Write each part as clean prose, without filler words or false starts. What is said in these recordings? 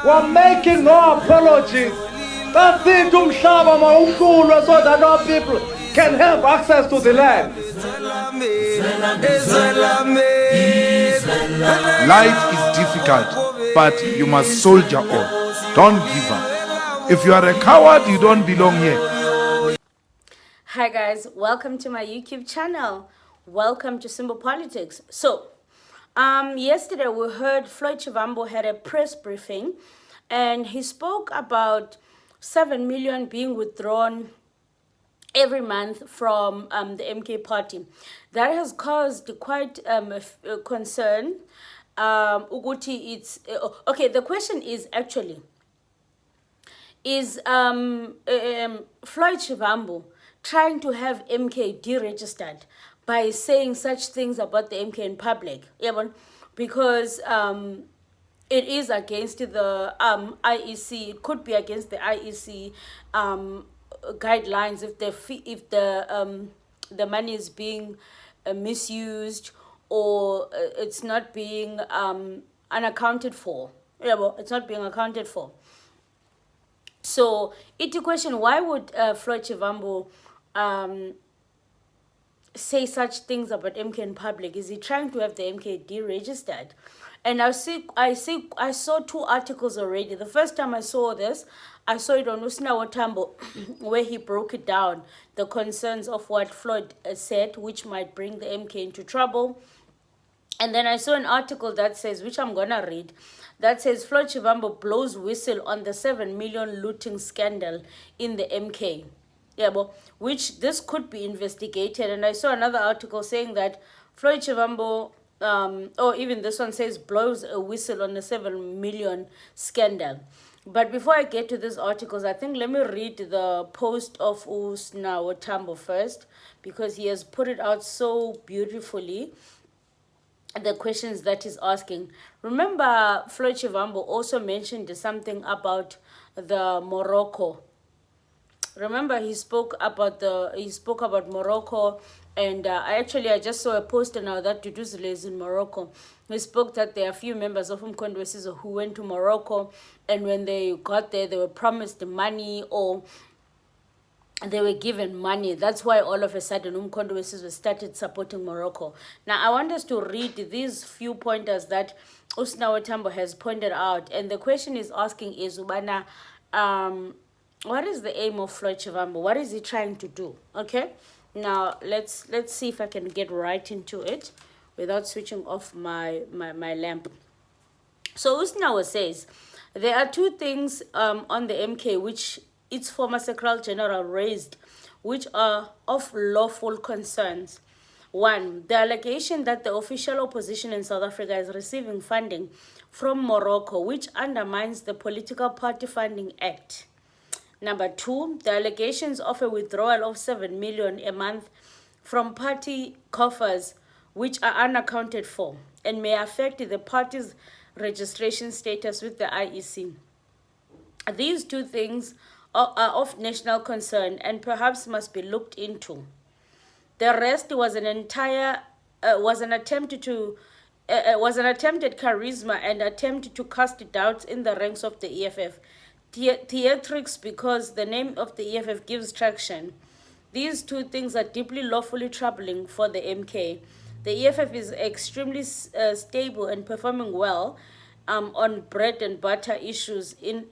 We're making no apologies. That's it, umhlaba mawuhlulwe, so that our people can have access to the land. Life is difficult, but you must soldier on. Don't give up. If you are a coward, you don't belong here. Hi guys, welcome to my YouTube channel. Welcome to Simple Politics. So, yesterday we heard Floyd Shivambu had a press briefing, and he spoke about 7 million being withdrawn every month from the MK party. That has caused quite a concern. Uguti, it's okay. The question is actually, is Floyd Shivambu trying to have MK deregistered by saying such things about the MK in public? Yeah, because it is against the IEC. It could be against the IEC guidelines if the money is being misused, or it's not being unaccounted for. Yeah, well, it's not being accounted for. So it's a question: why would Floyd Shivambu say such things about MK in public? Is he trying to have the MK deregistered? And I saw 2 articles already. The first time I saw this, I saw it on Usna Tambo, where he broke it down, the concerns of what Floyd said, which might bring the MK into trouble. And then I saw an article that says, which I'm gonna read, that says Floyd Shivambu blows whistle on the 7 million looting scandal in the MK. Yeah, but which this could be investigated. And I saw another article saying that Floyd Shivambu, or even this one says, blows a whistle on the 7 million scandal. But before I get to these articles, I think let me read the post of Usna Tambo first, because he has put it out so beautifully, the questions that he's asking. Remember, Floyd Shivambu also mentioned something about the Morocco. Remember, he spoke about Morocco, and I just saw a post now that Duduzile is in Morocco. He spoke that there are a few members of Umkhonto weSizwe who went to Morocco, and when they got there, they were promised money, or they were given money. That's why all of a sudden Umkhonto weSizwe started supporting Morocco. Now, I want us to read these few pointers that Usna Tambo has pointed out, and the question is asking is, Ubana, what is the aim of Floyd Shivambu? What is he trying to do? Okay, now let's see if I can get right into it without switching off my lamp. So Usnawa says there are 2 things on the MK which its former Secretary General raised, which are of lawful concerns. 1, the allegation that the official opposition in South Africa is receiving funding from Morocco, which undermines the Political Party Funding Act. Number 2, the allegations of a withdrawal of 7 million a month from party coffers, which are unaccounted for and may affect the party's registration status with the IEC. These 2 things are of national concern and perhaps must be looked into. The rest was an attempted charisma and attempt to cast doubts in the ranks of the EFF. Theatrics, because the name of the EFF gives traction. These 2 things are deeply lawfully troubling for the MK. The EFF is extremely stable and performing well on bread and butter issues in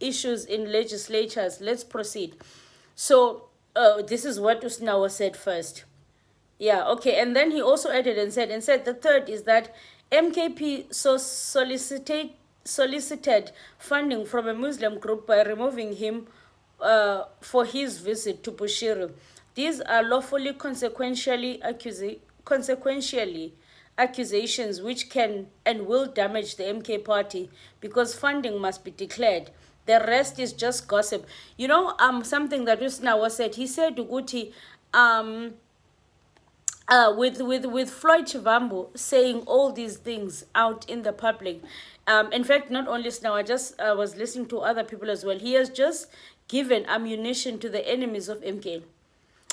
legislatures. Let's proceed. So this is what Usnawa said first. Yeah, okay. And then he also added and said the third is that MKP solicited funding from a Muslim group by removing him for his visit to Bushiri. These are lawfully consequentially accusations which can and will damage the MK party, because funding must be declared. The rest is just gossip. You know, something that Usnawa said. He said, Uguti, with Floyd Shivambu saying all these things out in the public. In fact, not only now, I was listening to other people as well. He has just given ammunition to the enemies of MK.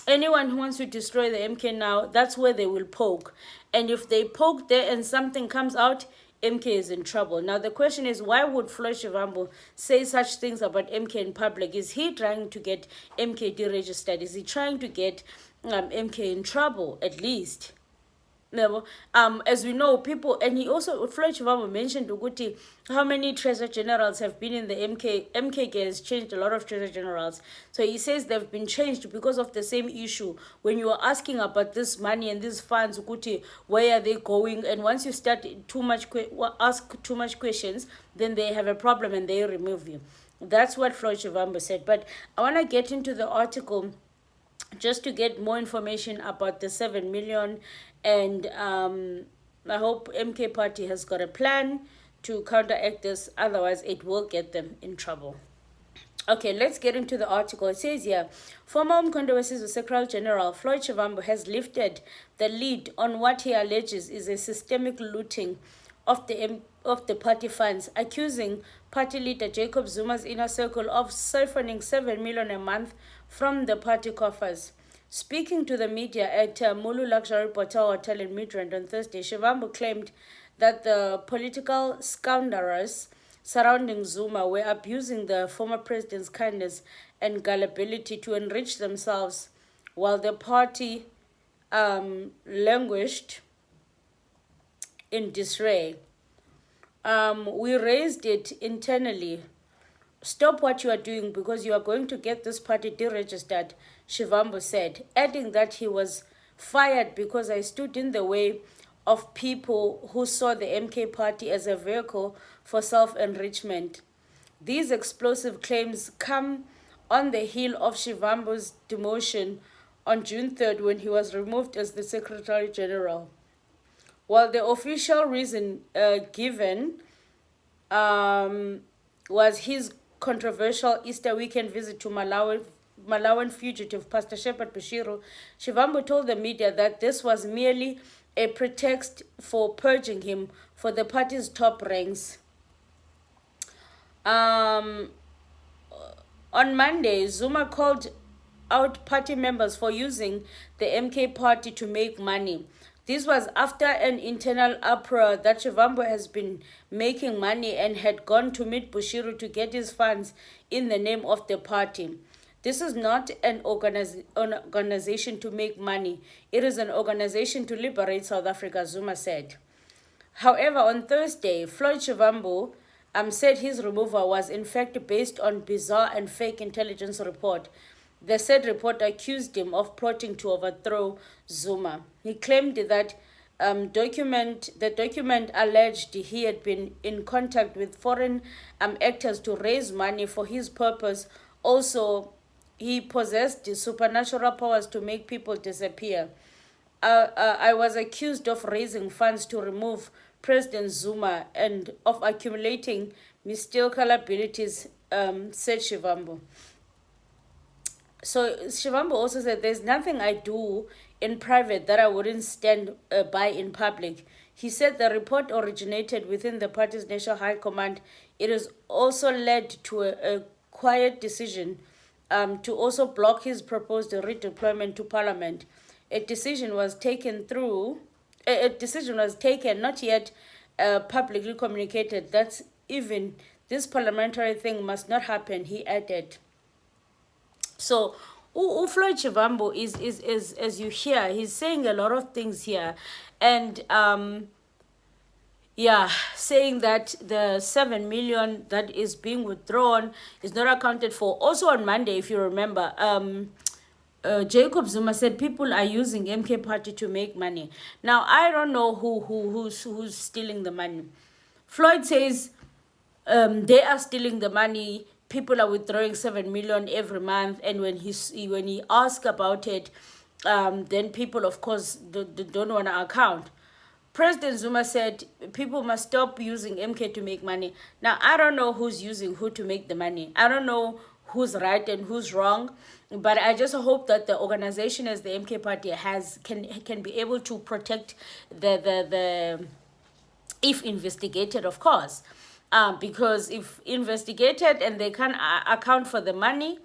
anyone who wants to destroy the MK now, that's where they will poke. And if they poke there and something comes out, MK is in trouble. Now, the question is, why would Floyd Shivambu say such things about MK in public? Is he trying to get MK deregistered? Is he trying to get MK in trouble, at least? No, as we know, people, and he also, Floyd Shivambu mentioned Uguti, how many treasurer generals have been in the MKK has changed a lot of treasurer generals. So he says they've been changed because of the same issue. When you are asking about this money and these funds, Uguti, where are they going? And once you start ask too much questions, then they have a problem and they remove you. That's what Floyd Shivambu said. But I want to get into the article just to get more information about the 7 million, and I hope MK party has got a plan to counteract this, otherwise it will get them in trouble. Okay, let's get into the article. It says here, former Umkhonto Secretary General Floyd Shivambu has lifted the lead on what he alleges is a systemic looting of the party funds, accusing party leader Jacob Zuma's inner circle of siphoning 7 million a month from the party coffers. Speaking to the media at Mulu Luxury Hotel in Midrand on Thursday, Shivambu claimed that the political scoundrels surrounding Zuma were abusing the former president's kindness and gullibility to enrich themselves while the party languished in disarray. We raised it internally. Stop what you are doing because you are going to get this party deregistered, Shivambu said, adding that he was fired because I stood in the way of people who saw the MK party as a vehicle for self-enrichment. These explosive claims come on the heel of Shivambu's demotion on June 3rd when he was removed as the Secretary General. While the official reason given was his controversial Easter weekend visit to Malawian fugitive Pastor Shepherd Bashiru, Shivambu told the media that this was merely a pretext for purging him for the party's top ranks. On Monday, Zuma called out party members for using the MK party to make money. This was after an internal uproar that Shivambu has been making money and had gone to meet Bushiru to get his funds in the name of the party. This is not an organization to make money. It is an organization to liberate South Africa, Zuma said. However, on Thursday, Floyd Shivambu said his removal was in fact based on bizarre and fake intelligence report. The said report accused him of plotting to overthrow Zuma. He claimed that the document alleged he had been in contact with foreign actors to raise money for his purpose. Also, he possessed supernatural powers to make people disappear. I was accused of raising funds to remove President Zuma and of accumulating mystical abilities, said Shivambu. So Shivambu also said, there's nothing I do in private that I wouldn't stand by in public. He said the report originated within the party's National High Command. It has also led to a quiet decision to also block his proposed redeployment to Parliament. A decision was taken, not yet publicly communicated. That's even this parliamentary thing must not happen, he added. So, Floyd Shivambu is, as you hear, he's saying a lot of things here. And, saying that the 7 million that is being withdrawn is not accounted for. Also on Monday, if you remember, Jacob Zuma said people are using MK party to make money. Now, I don't know who's stealing the money. Floyd says they are stealing the money. People are withdrawing 7 million every month, and when he asks about it, then people, of course, don't want to account. President Zuma said people must stop using MK to make money. Now, I don't know who's using who to make the money. I don't know who's right and who's wrong, but I just hope that the organization as the MK party can be able to protect the if investigated, of course. Because if investigated and they can't account for the money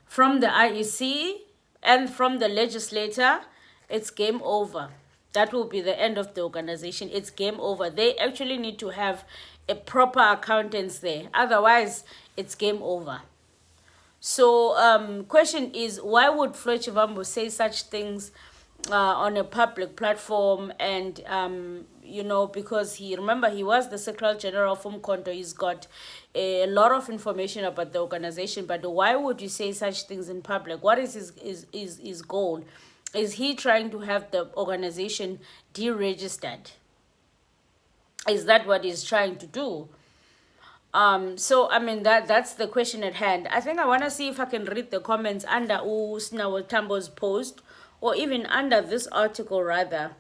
from the IEC, and from the legislator, it's game over. That will be the end of the organization. It's game over. They actually need to have a proper accountants there. Otherwise, it's game over. So, question is, why would Floyd Shivambu say such things on a public platform? And because he was the Secretary General of Umkhonto. He's got a lot of information about the organization. But why would you say such things in public? What is his goal? Is he trying to have the organization deregistered? Is that what he's trying to do? That's the question at hand. I think I want to see if I can read the comments under Usnawo Tambo's post, or even under this article rather.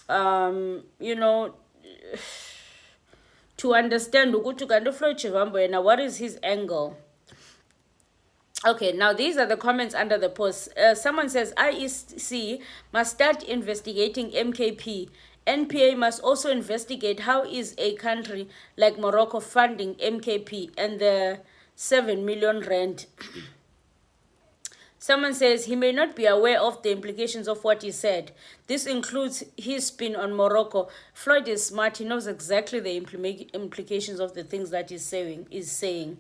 To understand Floyd Shivambu and what is his angle. Okay, now these are the comments under the post. Someone says IEC must start investigating MKP. NPA must also investigate how is a country like Morocco funding MKP and the 7 million rand. Someone says he may not be aware of the implications of what he said. This includes his spin on Morocco. Floyd is smart. He knows exactly the implications of the things that he's saying.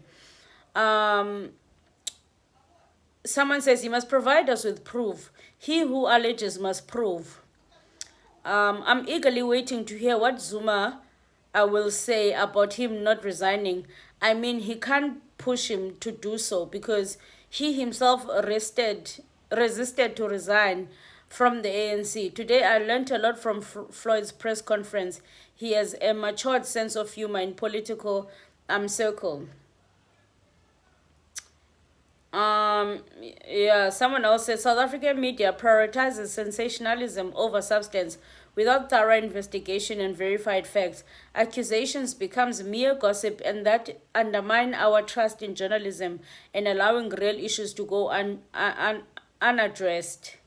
Someone says he must provide us with proof. He who alleges must prove. I'm eagerly waiting to hear what Zuma will say about him not resigning. I mean, he can't push him to do so because he himself resisted to resign from the ANC. Today, I learned a lot from Floyd's press conference. He has a matured sense of humor in political circle. Someone else says South African media prioritizes sensationalism over substance without thorough investigation and verified facts. Accusations becomes mere gossip, and that undermine our trust in journalism and allowing real issues to go unaddressed.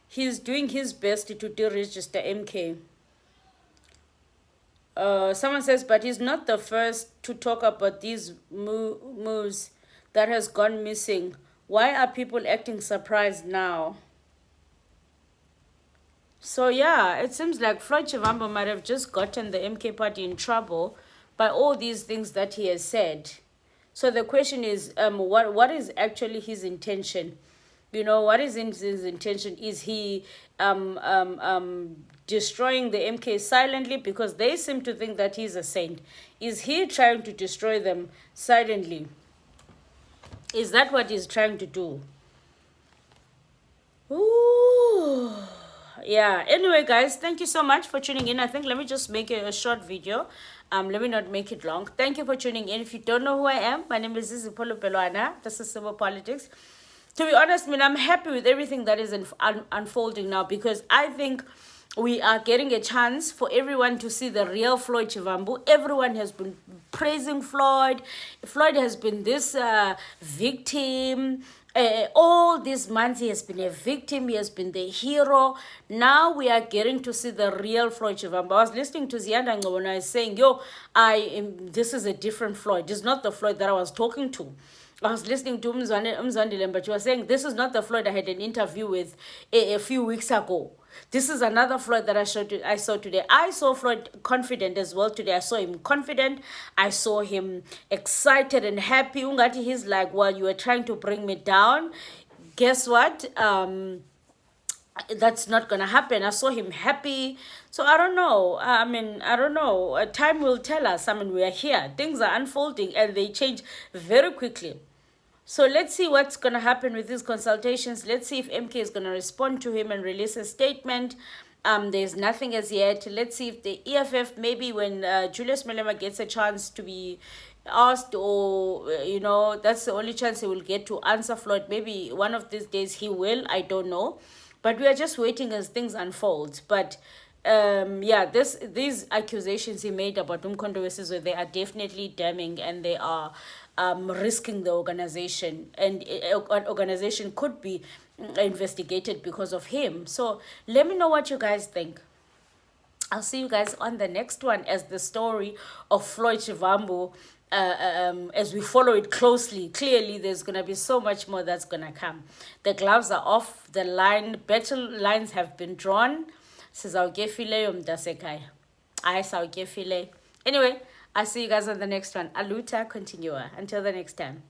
He's doing his best to deregister MK. Someone says, but he's not the first to talk about these moves that has gone missing. Why are people acting surprised now? So yeah, it seems like Floyd Shivambu might have just gotten the MK party in trouble by all these things that he has said. So the question is, what is actually his intention? What is his intention? Is he destroying the MK silently because they seem to think that he's a saint? Is he trying to destroy them silently? Is that what he's trying to do? Ooh. Yeah, anyway guys, thank you so much for tuning in. I think let me just make it a short video. Let me not make it long. Thank you for tuning in. If you don't know who I am, my name is Zizipolo Pelwana. This is Civil Politics. To be honest, I'm happy with everything that is unfolding now, because I think we are getting a chance for everyone to see the real Floyd Shivambu. Everyone has been praising Floyd. Floyd has been this victim. All these months he has been a victim. He has been the hero. Now we are getting to see the real Floyd Shivambu. I was listening to Ziyanda when I was saying, this is a different Floyd. This is not the Floyd that I was talking to. I was listening to Umzwandile, but you were saying this is not the Floyd I had an interview with a few weeks ago. This is another Floyd that I saw today. I saw Floyd confident as well today. I saw him confident. I saw him excited and happy. Ungati, he's like, well, you were trying to bring me down. Guess what? That's not going to happen. I saw him happy. So I don't know. I don't know. Time will tell us. We are here. Things are unfolding and they change very quickly. So let's see what's going to happen with these consultations. Let's see if MK is going to respond to him and release a statement. There's nothing as yet. Let's see if the EFF, maybe when Julius Malema gets a chance to be asked, or, that's the only chance he will get to answer Floyd. Maybe one of these days he will. I don't know. But we are just waiting as things unfold. But these accusations he made about Umkhonto weSizwe, they are definitely damning, and they are risking the organization, and an organization could be investigated because of him. So let me know what you guys think. I'll see you guys on the next one as the story of Floyd Shivambu as we follow it closely, clearly there's going to be so much more that's going to come. The gloves are off, the battle lines have been drawn. Sizawugefile umntasekhaya. Hayi sawugefile. Anyway, I'll see you guys on the next one. Aluta continua. Until the next time.